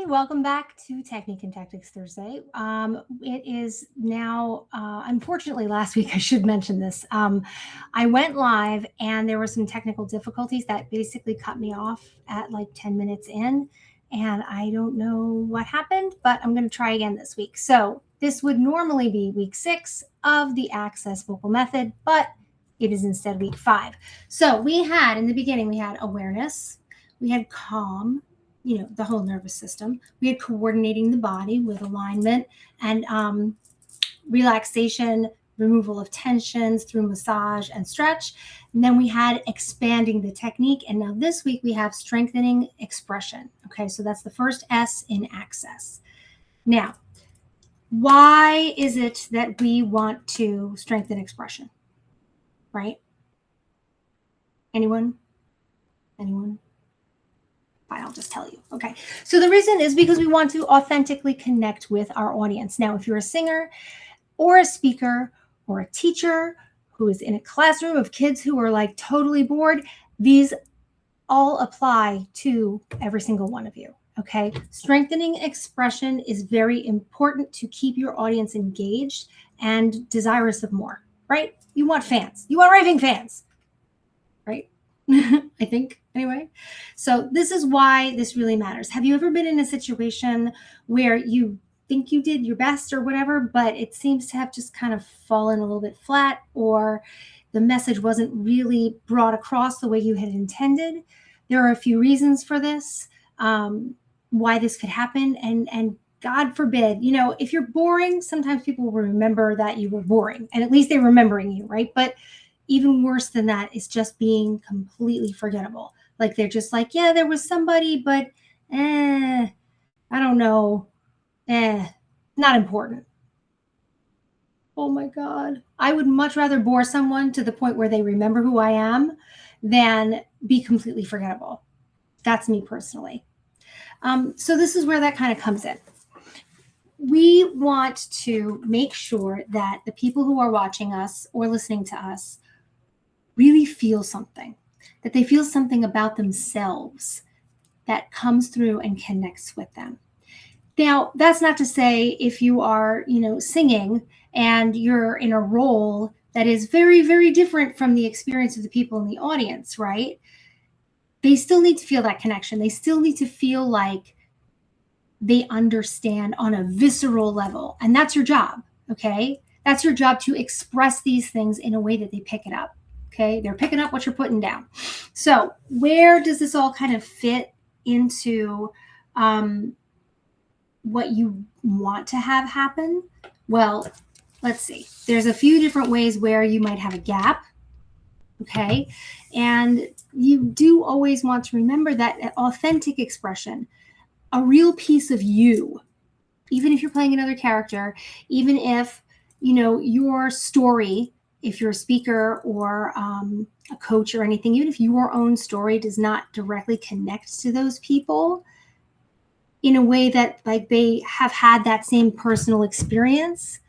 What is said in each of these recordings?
welcome back to Technique and Tactics Thursday. It is now, unfortunately, last week I should mention this. I went live and there were some technical difficulties that basically cut me off at like 10 minutes in, and I don't know what happened, but I'm going to try again this week. So this would normally be week 6 of the A.C.C.E.S.S vocal method, but it is instead week 5. So we had, in the beginning, we had awareness, we had calm, the whole nervous system. We had coordinating the body with alignment and relaxation, removal of tensions through massage and stretch. And then we had expanding the technique. And now this week we have strengthening expression. Okay, so that's the first S in A.C.C.E.S.S. Now, why is it that we want to strengthen expression? Right? Anyone? Fine, I'll just tell you. Okay. So the reason is because we want to authentically connect with our audience. Now, if you're a singer or a speaker or a teacher who is in a classroom of kids who are like totally bored, these all apply to every single one of you. Okay. Strengthening expression is very important to keep your audience engaged and desirous of more, right? You want fans. You want raving fans, right? I think, anyway. So this is why this really matters. Have you ever been in a situation where you think you did your best or whatever, but it seems to have just kind of fallen a little bit flat, or the message wasn't really brought across the way you had intended? There are a few reasons for this, why this could happen. And God forbid, if you're boring, sometimes people will remember that you were boring, and at least they're remembering you, right? But even worse than that is just being completely forgettable. Like they're just like, yeah, there was somebody, but I don't know. Not important. Oh my God. I would much rather bore someone to the point where they remember who I am than be completely forgettable. That's me personally. So this is where that kind of comes in. We want to make sure that the people who are watching us or listening to us really feel something, that they feel something about themselves that comes through and connects with them. Now, that's not to say if you are, singing and you're in a role that is very, very different from the experience of the people in the audience, right? They still need to feel that connection. They still need to feel like they understand on a visceral level. And that's your job, okay? That's your job, to express these things in a way that they pick it up. Okay, they're picking up what you're putting down. So where does this all kind of fit into what you want to have happen? Well, let's see. There's a few different ways where you might have a gap. Okay, and you do always want to remember that authentic expression, a real piece of you, even if you're playing another character, even if, your story, if you're a speaker or a coach or anything, even if your own story does not directly connect to those people in a way that like they have had that same personal experience,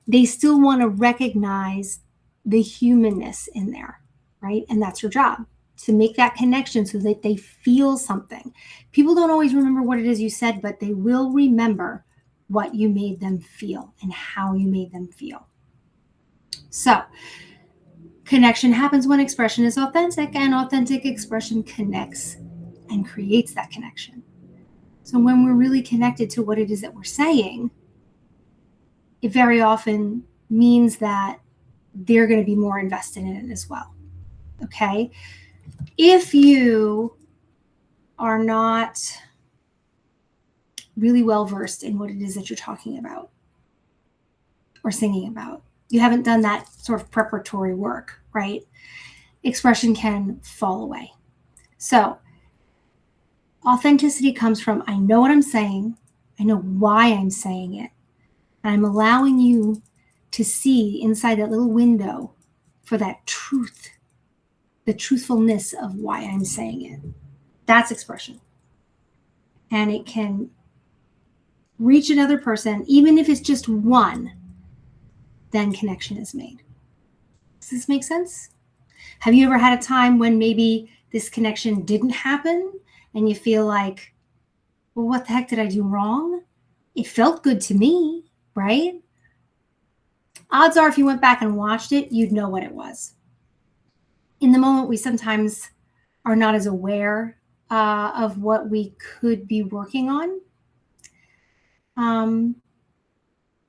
they still want to recognize the humanness in there, right? And that's your job, to make that connection so that they feel something. People don't always remember what it is you said, but they will remember what you made them feel and how you made them feel. So connection happens when expression is authentic, and authentic expression connects and creates that connection. So when we're really connected to what it is that we're saying, it very often means that they're going to be more invested in it as well. Okay? If you are not really well versed in what it is that you're talking about or singing about, you haven't done that sort of preparatory work, right? Expression can fall away. So authenticity comes from, I know what I'm saying, I know why I'm saying it, and I'm allowing you to see inside that little window for that truth, the truthfulness of why I'm saying it. That's expression. And it can reach another person, even if it's just one, then connection is made. Does this make sense? Have you ever had a time when maybe this connection didn't happen and you feel like Well, what the heck did I do wrong? It felt good to me, right? Odds are if you went back and watched it, you'd know what it was. In the moment, we sometimes are not as aware of what we could be working on.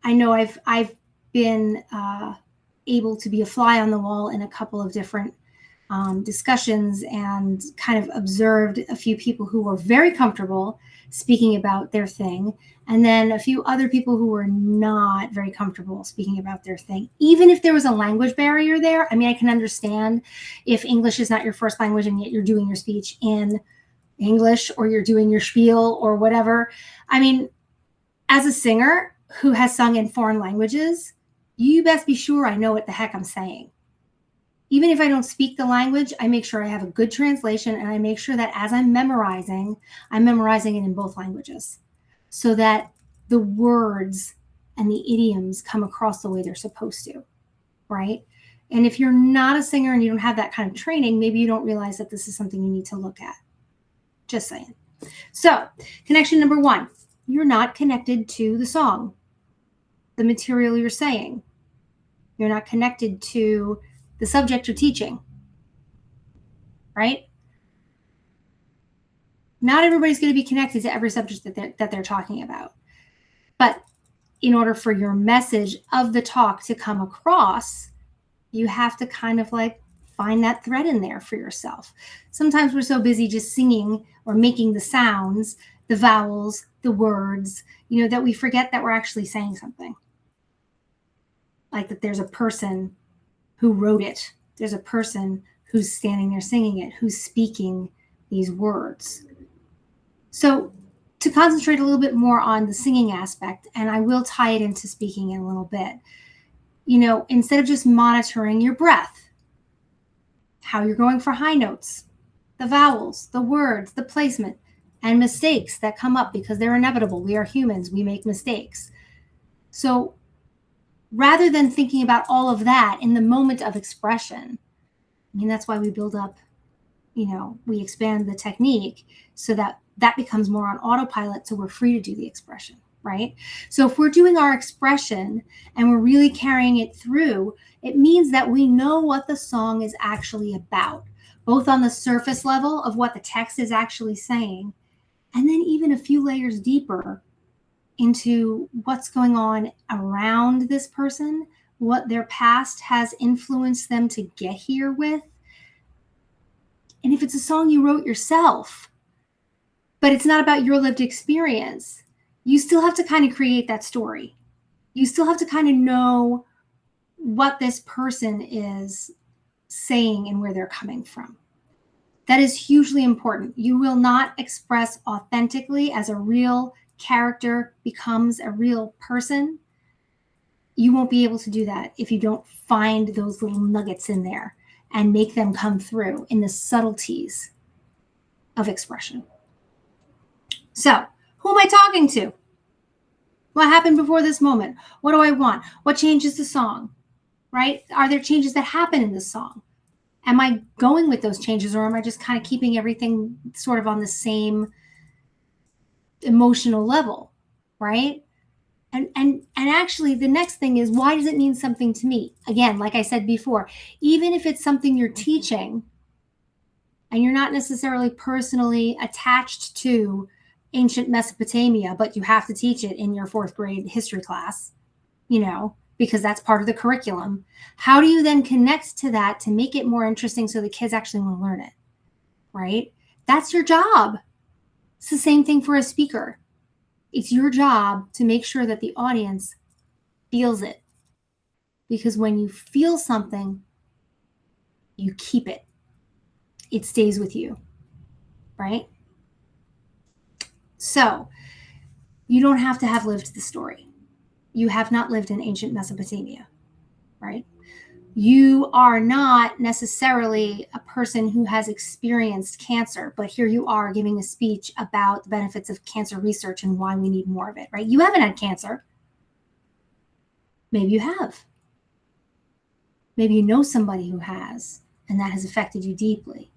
I know I've been able to be a fly on the wall in a couple of different discussions and kind of observed a few people who were very comfortable speaking about their thing, and then a few other people who were not very comfortable speaking about their thing. Even if there was a language barrier there, I mean, I can understand if English is not your first language and yet you're doing your speech in English or you're doing your spiel or whatever. I mean, as a singer who has sung in foreign languages, you best be sure I know what the heck I'm saying. Even if I don't speak the language, I make sure I have a good translation, and I make sure that as I'm memorizing it in both languages so that the words and the idioms come across the way they're supposed to, right? And if you're not a singer and you don't have that kind of training, maybe you don't realize that this is something you need to look at. Just saying. So, connection number 1, you're not connected to the song, the material you're saying. You're not connected to the subject you're teaching, right? Not everybody's going to be connected to every subject that they're talking about. But in order for your message of the talk to come across, you have to kind of like find that thread in there for yourself. Sometimes we're so busy just singing or making the sounds, the vowels, the words, that we forget that we're actually saying something. Like that there's a person who wrote it. There's a person who's standing there singing it, who's speaking these words. So to concentrate a little bit more on the singing aspect, and I will tie it into speaking in a little bit, instead of just monitoring your breath, how you're going for high notes, the vowels, the words, the placement, and mistakes that come up because they're inevitable. We are humans. We make mistakes. So rather than thinking about all of that in the moment of expression, that's why we build up, we expand the technique so that becomes more on autopilot, so we're free to do the expression, right? So if we're doing our expression and we're really carrying it through, it means that we know what the song is actually about, both on the surface level of what the text is actually saying, and then even a few layers deeper into what's going on around this person, what their past has influenced them to get here with. And if it's a song you wrote yourself, but it's not about your lived experience, you still have to kind of create that story. You still have to kind of know what this person is saying and where they're coming from. That is hugely important. You will not express authentically as a real character becomes a real person. You won't be able to do that if you don't find those little nuggets in there and make them come through in the subtleties of expression. So, who am I talking to? What happened before this moment? What do I want? What changes the song? Right? Are there changes that happen in the song? Am I going with those changes, or am I just kind of keeping everything sort of on the same emotional level, right? And actually the next thing is, why does it mean something to me? Again, like I said before, even if it's something you're teaching and you're not necessarily personally attached to ancient Mesopotamia, but you have to teach it in your 4th grade history class, because that's part of the curriculum. How do you then connect to that to make it more interesting so the kids actually want to learn it, right? That's your job. It's the same thing for a speaker. It's your job to make sure that the audience feels it. Because when you feel something, you keep it. It stays with you, right? So you don't have to have lived the story. You have not lived in ancient Mesopotamia, right? You are not necessarily a person who has experienced cancer, but here you are giving a speech about the benefits of cancer research and why we need more of it, right? You haven't had cancer. Maybe you have. Maybe you know somebody who has, and that has affected you deeply.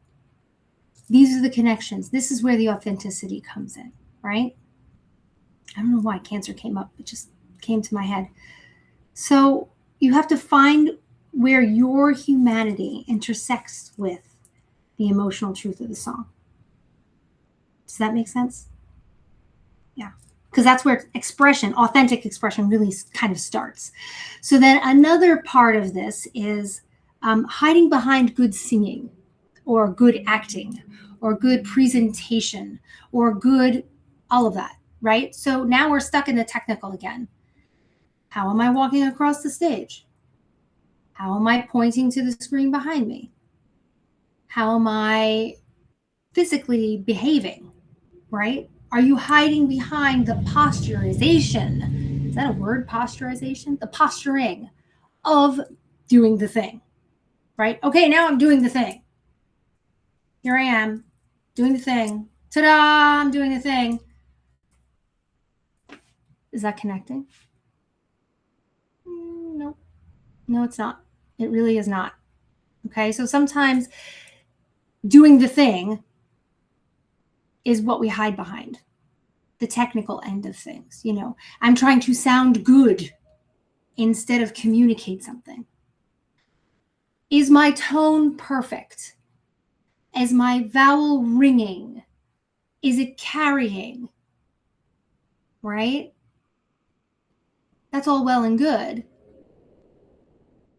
These are the connections. This is where the authenticity comes in, right? I don't know why cancer came up. It just came to my head. So you have to find where your humanity intersects with the emotional truth of the song. Does that make sense? Yeah. Because that's where expression, authentic expression, really kind of starts. So then another part of this is hiding behind good singing or good acting or good presentation or good, all of that, right? So now we're stuck in the technical again. How am I walking across the stage? How am I pointing to the screen behind me? How am I physically behaving, right? Are you hiding behind the posturization? Is that a word, posturization? The posturing of doing the thing, right? Okay, now I'm doing the thing. Here I am doing the thing. Ta-da, I'm doing the thing. Is that connecting? No, no, it's not. It really is not. Okay, so sometimes doing the thing is what we hide behind, the technical end of things. You know, I'm trying to sound good instead of communicate something. Is my tone perfect? Is my vowel ringing? Is it carrying? Right? That's all well and good.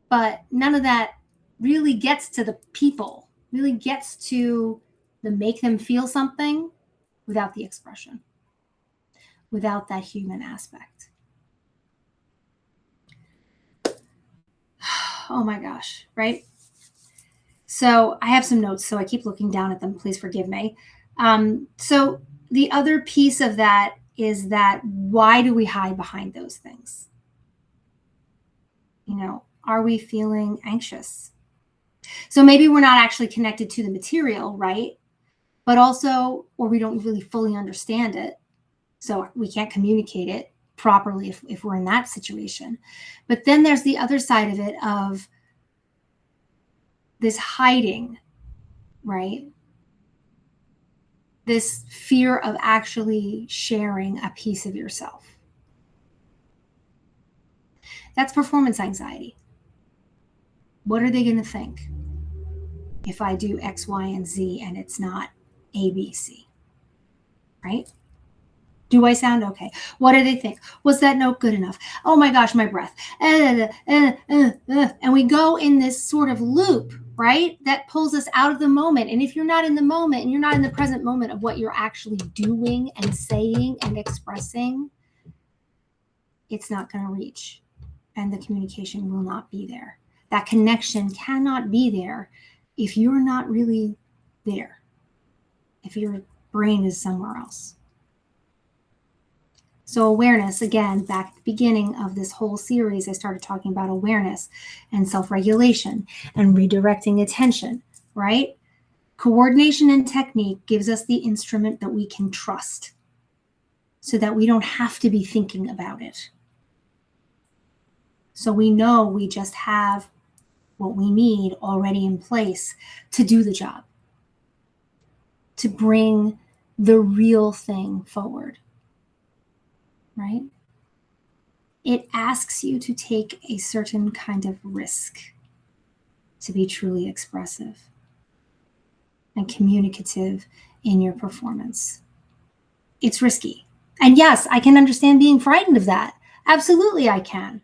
But none of that really gets to the people, really gets to the make them feel something without the expression, without that human aspect. Oh my gosh, right? So I have some notes, so I keep looking down at them. Please forgive me. So the other piece of that is that why do we hide behind those things? You know, are we feeling anxious? So maybe we're not actually connected to the material, right? But also, or we don't really fully understand it. So we can't communicate it properly if we're in that situation. But then there's the other side of it of this hiding, right? This fear of actually sharing a piece of yourself. That's performance anxiety. What are they going to think if I do X, Y, and Z and it's not A, B, C? Right? Do I sound okay? What do they think? Was that note good enough? Oh my gosh, my breath. And we go in this sort of loop, right? That pulls us out of the moment. And if you're not in the moment and you're not in the present moment of what you're actually doing and saying and expressing, it's not going to reach. And the communication will not be there. That connection cannot be there if you're not really there, if your brain is somewhere else. So awareness, again, back at the beginning of this whole series, I started talking about awareness and self-regulation and redirecting attention, right? Coordination and technique gives us the instrument that we can trust so that we don't have to be thinking about it. So we know we just have what we need already in place to do the job, to bring the real thing forward, right? It asks you to take a certain kind of risk to be truly expressive and communicative in your performance. It's risky. And yes, I can understand being frightened of that. Absolutely, I can.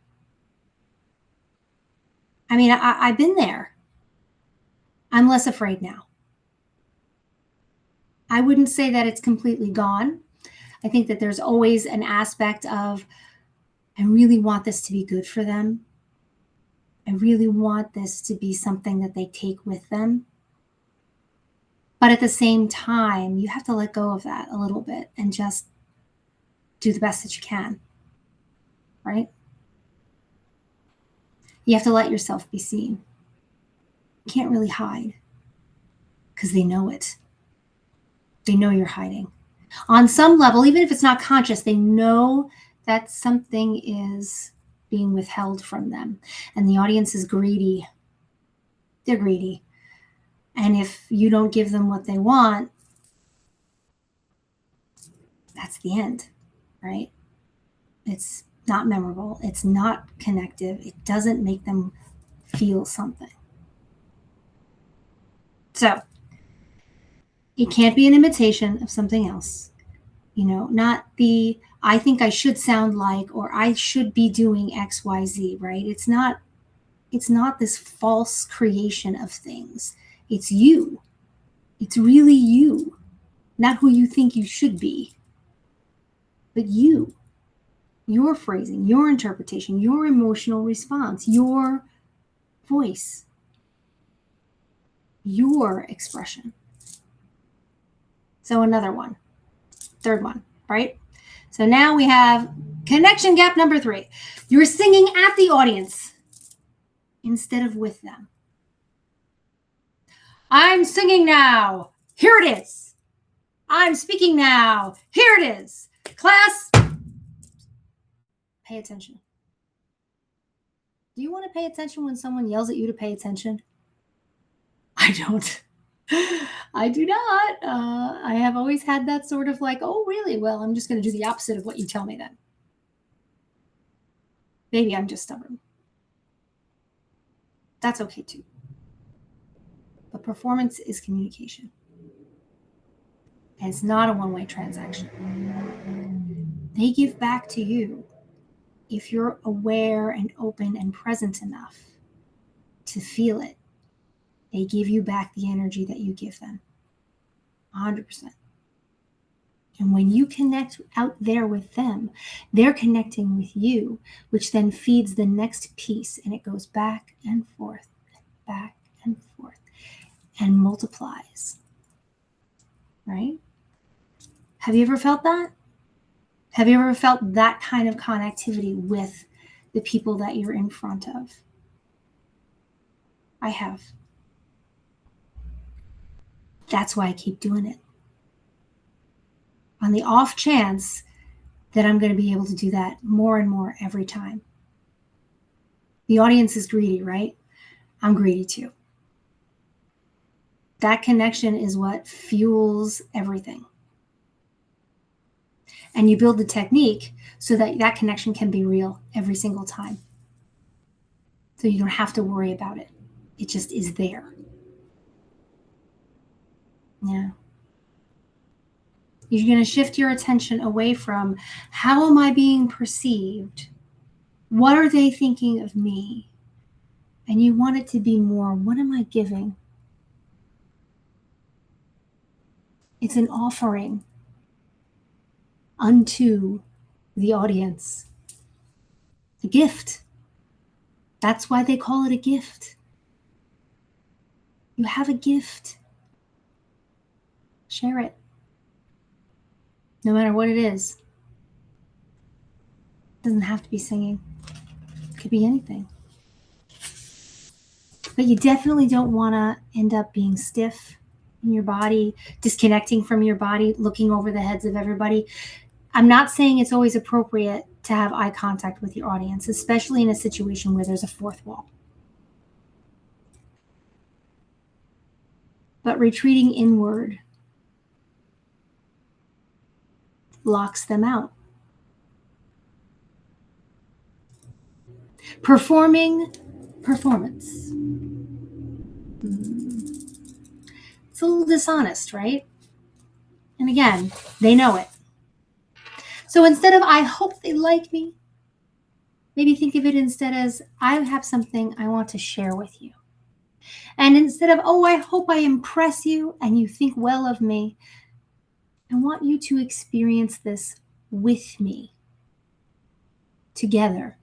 I mean, I've been there. I'm less afraid now. I wouldn't say that it's completely gone. I think that there's always an aspect of, I really want this to be good for them. I really want this to be something that they take with them. But at the same time, you have to let go of that a little bit and just do the best that you can, right? You have to let yourself be seen. You can't really hide because they know it. They know you're hiding. On some level, even if it's not conscious, they know that something is being withheld from them. And the audience is greedy. They're greedy. And if you don't give them what they want, that's the end, right? It's not memorable. It's not connective. It doesn't make them feel something. So it can't be an imitation of something else. Not the I think I should sound like, or I should be doing XYZ, right? It's not this false creation of things. It's you. It's really you. Not who you think you should be, but you. Your phrasing, your interpretation, your emotional response, your voice, your expression. So another one, third one, right? So now we have connection gap number 3. You're singing at the audience instead of with them. I'm singing now. Here it is. I'm speaking now. Here it is. Class, pay attention. Do you want to pay attention when someone yells at you to pay attention? I don't. I do not. I have always had that sort of like, oh, really? Well, I'm just going to do the opposite of what you tell me then. Maybe I'm just stubborn. That's okay too. But performance is communication. And it's not a one-way transaction. They give back to you if you're aware and open and present enough to feel it. They give you back the energy that you give them. 100%. And when you connect out there with them, they're connecting with you, which then feeds the next piece, and it goes back and forth, and multiplies. Right? Have you ever felt that? Have you ever felt that kind of connectivity with the people that you're in front of? I have. That's why I keep doing it. On the off chance that I'm going to be able to do that more and more every time. The audience is greedy, right? I'm greedy too. That connection is what fuels everything. And you build the technique so that that connection can be real every single time. So you don't have to worry about it. It just is there. Yeah. You're going to shift your attention away from how am I being perceived? What are they thinking of me? And you want it to be more, what am I giving? It's an offering unto the audience. A gift. That's why they call it a gift. You have a gift. Share it. No matter what it is. It doesn't have to be singing. It could be anything. But you definitely don't want to end up being stiff in your body, disconnecting from your body, looking over the heads of everybody. I'm not saying it's always appropriate to have eye contact with your audience, especially in a situation where there's a fourth wall. But retreating inward locks them out. Performing performance. It's a little dishonest, right? And again, they know it. So instead of, I hope they like me, maybe think of it instead as, I have something I want to share with you. And instead of, oh, I hope I impress you and you think well of me, I want you to experience this with me, together.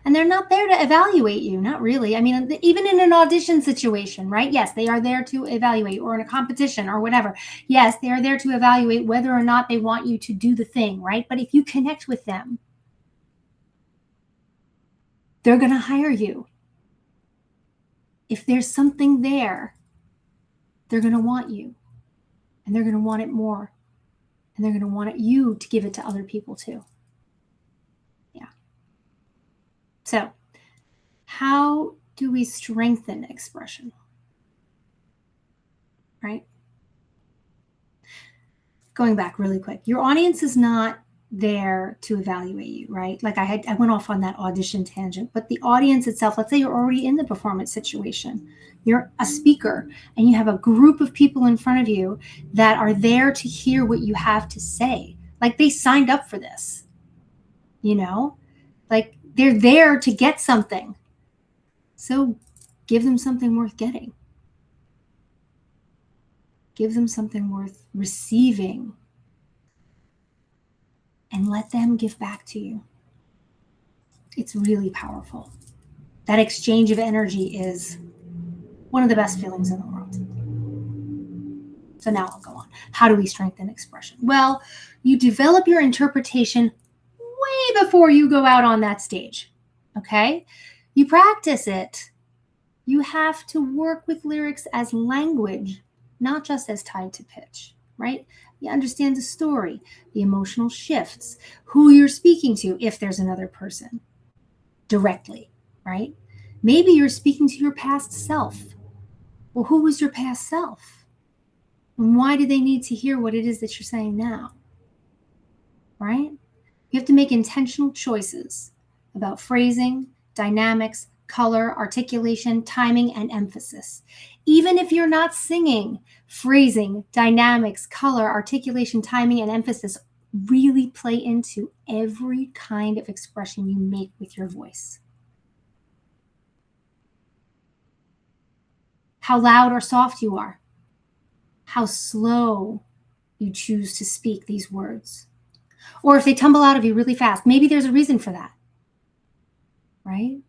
And they're not there to evaluate you, not really. I mean, even in an audition situation, right? Yes, they are there to evaluate, or in a competition or whatever. Yes, they are there to evaluate whether or not they want you to do the thing, right? But if you connect with them, they're going to hire you. If there's something there, they're going to want you, and they're going to want it more, and they're going to want you to give it to other people too. Yeah. So, how do we strengthen expression? Right? going back really quick, your audience is not there to evaluate you, right? Like I went off on that audition tangent, but the audience itself, let's say you're already in the performance situation, you're a speaker and you have a group of people in front of you that are there to hear what you have to say. Like they signed up for this, you know, like they're there to get something. So give them something worth getting. Give them something worth receiving. And let them give back to you. It's really powerful. That exchange of energy is one of the best feelings in the world. So now I'll go on. How do we strengthen expression? Well, you develop your interpretation way before you go out on that stage. Okay? You practice it. You have to work with lyrics as language, not just as tied to pitch, right? You understand the story, the emotional shifts, who you're speaking to, if there's another person, directly, right? Maybe you're speaking to your past self. Well, who was your past self? And why do they need to hear what it is that you're saying now? Right? You have to make intentional choices about phrasing, dynamics, color, articulation, timing, and emphasis. Even if you're not singing, phrasing, dynamics, color, articulation, timing, and emphasis really play into every kind of expression you make with your voice. How loud or soft you are, how slow you choose to speak these words. Or if they tumble out of you really fast, maybe there's a reason for that, right?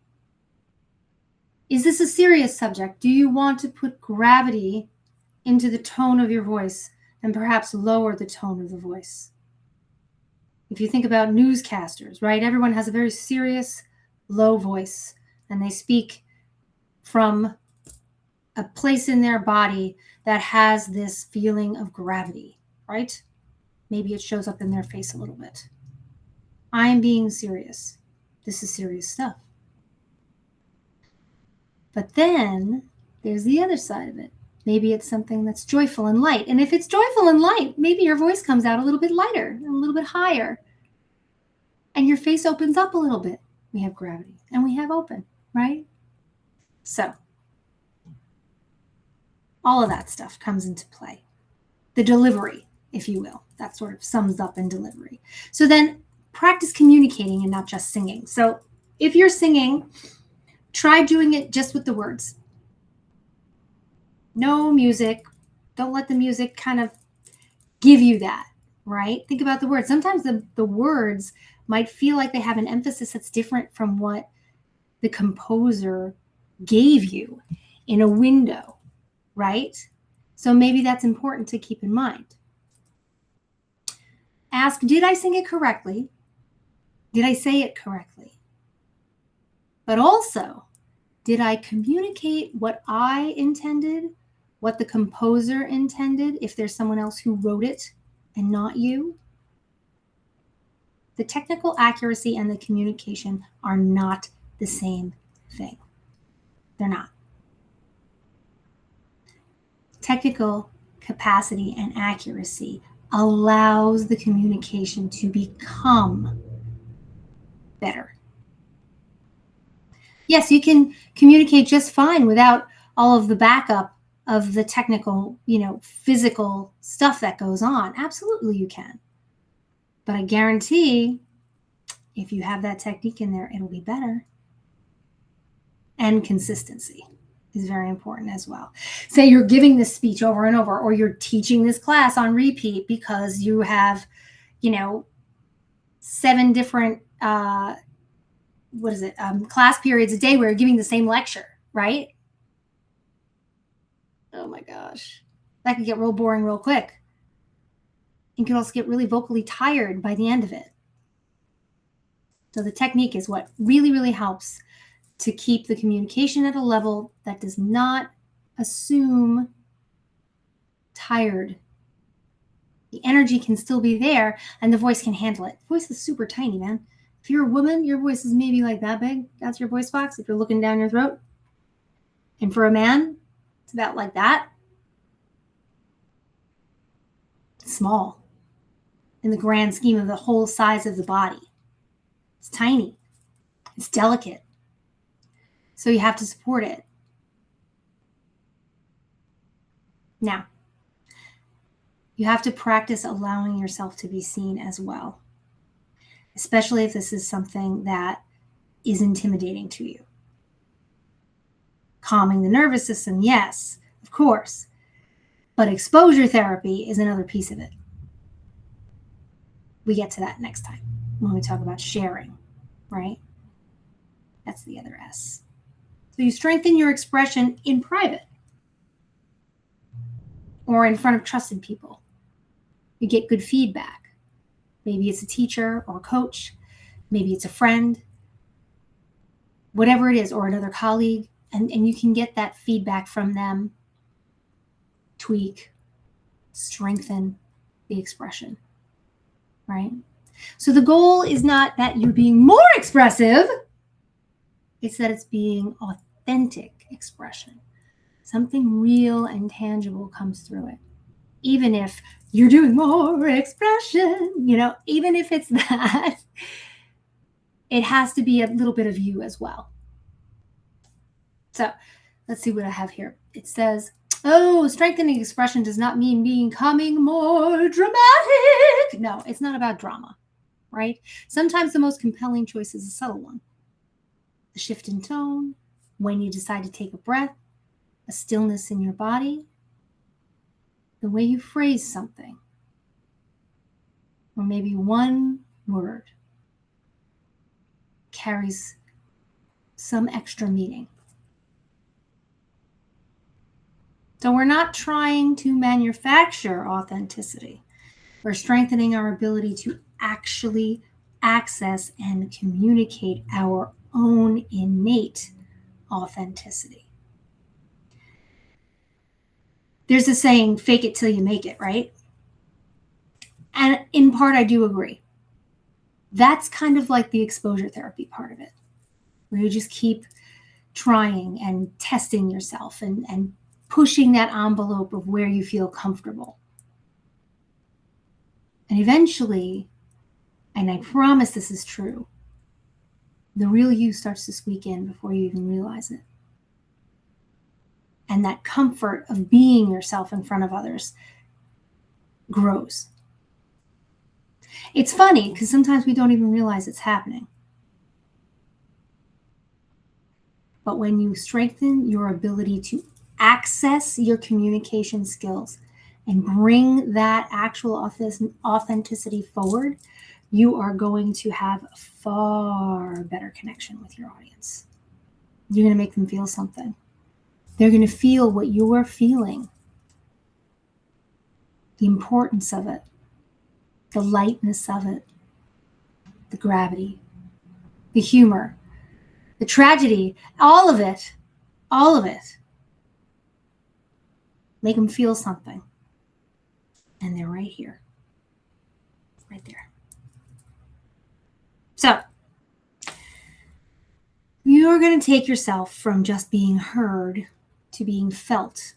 Is this a serious subject? Do you want to put gravity into the tone of your voice and perhaps lower the tone of the voice? If you think about newscasters, right? Everyone has a very serious, low voice, and they speak from a place in their body that has this feeling of gravity, right? Maybe it shows up in their face a little bit. I am being serious. This is serious stuff. But then there's the other side of it. Maybe it's something that's joyful and light. And if it's joyful and light, maybe your voice comes out a little bit lighter, a little bit higher. And your face opens up a little bit. We have gravity and we have open, right? So all of that stuff comes into play. The delivery, if you will, that sort of sums up in delivery. So then practice communicating and not just singing. So if you're singing, try doing it just with the words. No music. Don't let the music kind of give you that, right? Think about the words. Sometimes the words might feel like they have an emphasis that's different from what the composer gave you in a window, right? So maybe that's important to keep in mind. Ask, did I sing it correctly? Did I say it correctly? But also, did I communicate what I intended, what the composer intended, if there's someone else who wrote it and not you? The technical accuracy and the communication are not the same thing. They're not. Technical capacity and accuracy allows the communication to become better. Yes, you can communicate just fine without all of the backup of the technical, physical stuff that goes on. Absolutely you can. But I guarantee if you have that technique in there, it'll be better. And consistency is very important as well. Say you're giving this speech over and over, or you're teaching this class on repeat because you have, 7 different, class periods a day where you're giving the same lecture, right? Oh my gosh. That could get real boring real quick. You can also get really vocally tired by the end of it. So the technique is what really, really helps to keep the communication at a level that does not assume tired. The energy can still be there and the voice can handle it. The voice is super tiny, man. If you're a woman, your voice is maybe like that big. That's your voice box if you're looking down your throat. And for a man, it's about like that. It's small. in the grand scheme of the whole size of the body. It's tiny. It's delicate. So you have to support it. Now, you have to practice allowing yourself to be seen as well, especially if this is something that is intimidating to you. Calming the nervous system, yes, of course. But exposure therapy is another piece of it. We get to that next time when we talk about sharing, right? That's the other S. So you strengthen your expression in private or in front of trusted people. You get good feedback. Maybe it's a teacher or a coach. Maybe it's a friend. Whatever it is, or another colleague. And you can get that feedback from them. Tweak, strengthen the expression, right? So the goal is not that you're being more expressive. It's that it's being authentic expression. Something real and tangible comes through it. Even if you're doing more expression, even if it's that, it has to be a little bit of you as well. So let's see what I have here. It says, strengthening expression does not mean becoming more dramatic. No, it's not about drama, right? Sometimes the most compelling choice is a subtle one. A shift in tone, when you decide to take a breath, a stillness in your body, the way you phrase something, or maybe one word carries some extra meaning. So we're not trying to manufacture authenticity. We're strengthening our ability to actually access and communicate our own innate authenticity. There's a saying, fake it till you make it, right? And in part, I do agree. That's kind of like the exposure therapy part of it, where you just keep trying and testing yourself and pushing that envelope of where you feel comfortable. And eventually, and I promise this is true, the real you starts to squeak in before you even realize it. And that comfort of being yourself in front of others grows. It's funny because sometimes we don't even realize it's happening. But when you strengthen your ability to access your communication skills and bring that actual authenticity forward, you are going to have a far better connection with your audience. You're going to make them feel something. They're going to feel what you're feeling, the importance of it, the lightness of it, the gravity, the humor, the tragedy, all of it. Make them feel something. And they're right here, right there. So you're going to take yourself from just being heard to being felt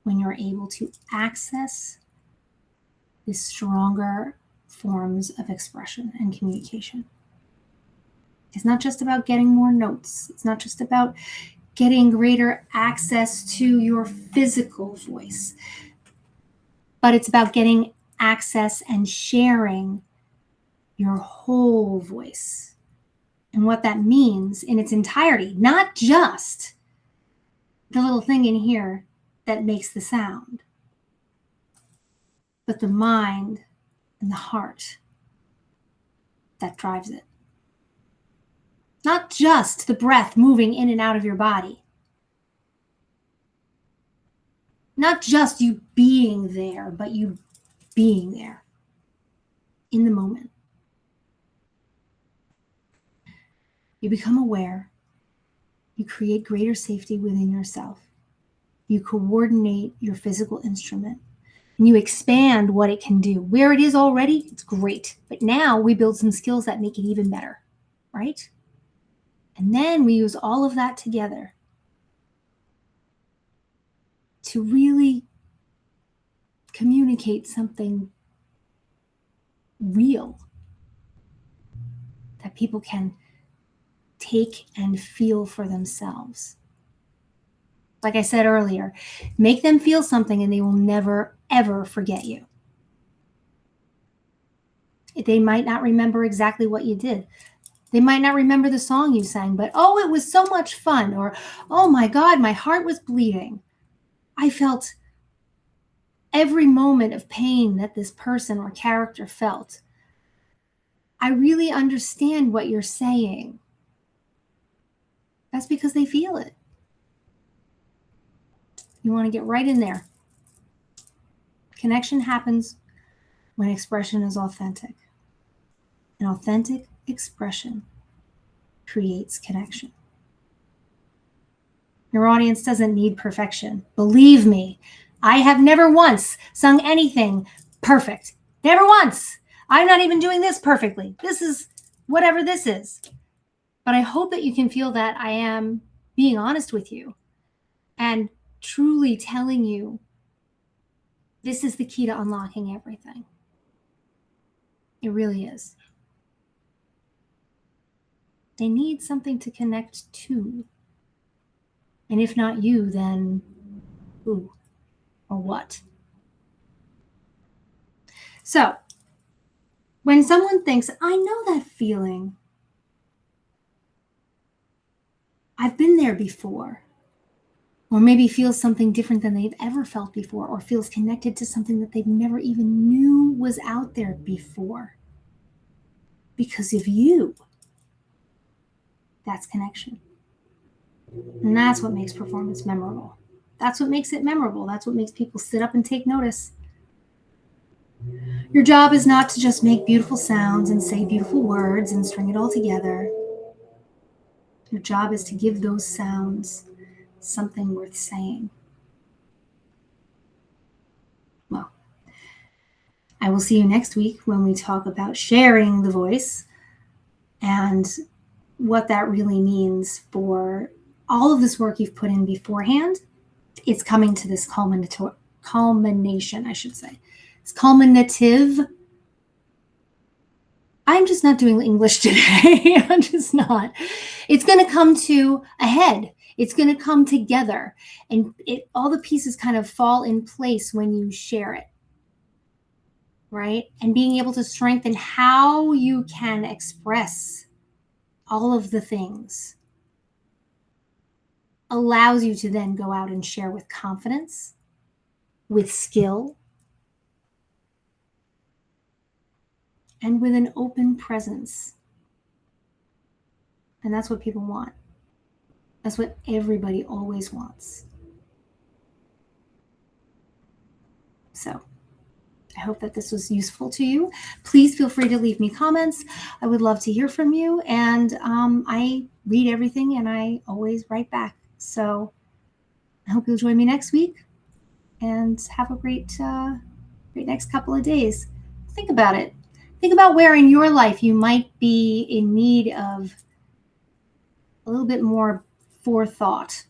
when you're able to access the stronger forms of expression and communication. It's not just about getting more notes. It's not just about getting greater access to your physical voice, but it's about getting access and sharing your whole voice and what that means in its entirety, not just the little thing in here that makes the sound, but the mind and the heart that drives it. Not just the breath moving in and out of your body. Not just you being there, but you being there in the moment. You become aware. You create greater safety within yourself. You coordinate your physical instrument. And you expand what it can do. Where it is already, it's great. But now we build some skills that make it even better, right? And then we use all of that together to really communicate something real, that people can take and feel for themselves. Like I said earlier, make them feel something and they will never, ever forget you. They might not remember exactly what you did. They might not remember the song you sang, but oh, it was so much fun. Or, oh my God, my heart was bleeding. I felt every moment of pain that this person or character felt. I really understand what you're saying. That's because they feel it. You want to get right in there. Connection happens when expression is authentic. An authentic expression creates connection. Your audience doesn't need perfection. Believe me, I have never once sung anything perfect. Never once. I'm not even doing this perfectly. This is whatever this is. But I hope that you can feel that I am being honest with you and truly telling you this is the key to unlocking everything. It really is. They need something to connect to. And if not you, then who or what? So, when someone thinks, I know that feeling, I've been there before, or maybe feels something different than they've ever felt before, or feels connected to something that they've never even knew was out there before. Because of you, that's connection. And that's what makes performance memorable. That's what makes it memorable. That's what makes people sit up and take notice. Your job is not to just make beautiful sounds and say beautiful words and string it all together. Your job is to give those sounds something worth saying. Well, I will see you next week when we talk about sharing the voice and what that really means for all of this work you've put in beforehand. It's coming to this culmination, I should say. It's culminative. I'm just not doing English today. I'm just not. It's going to come to a head. It's going to come together. And all the pieces kind of fall in place when you share it. Right? And being able to strengthen how you can express all of the things allows you to then go out and share with confidence, with skill, and with an open presence. And that's what people want. That's what everybody always wants. So I hope that this was useful to you. Please feel free to leave me comments. I would love to hear from you. And I read everything and I always write back. So I hope you'll join me next week and have a great next couple of days. Think about it. Think about where in your life you might be in need of a little bit more forethought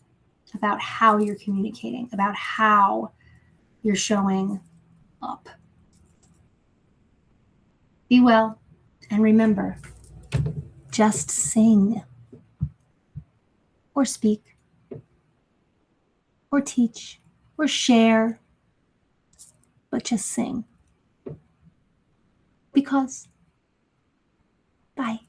about how you're communicating, about how you're showing up. Be well, and remember, just sing, or speak, or teach, or share, but just sing. Because, bye.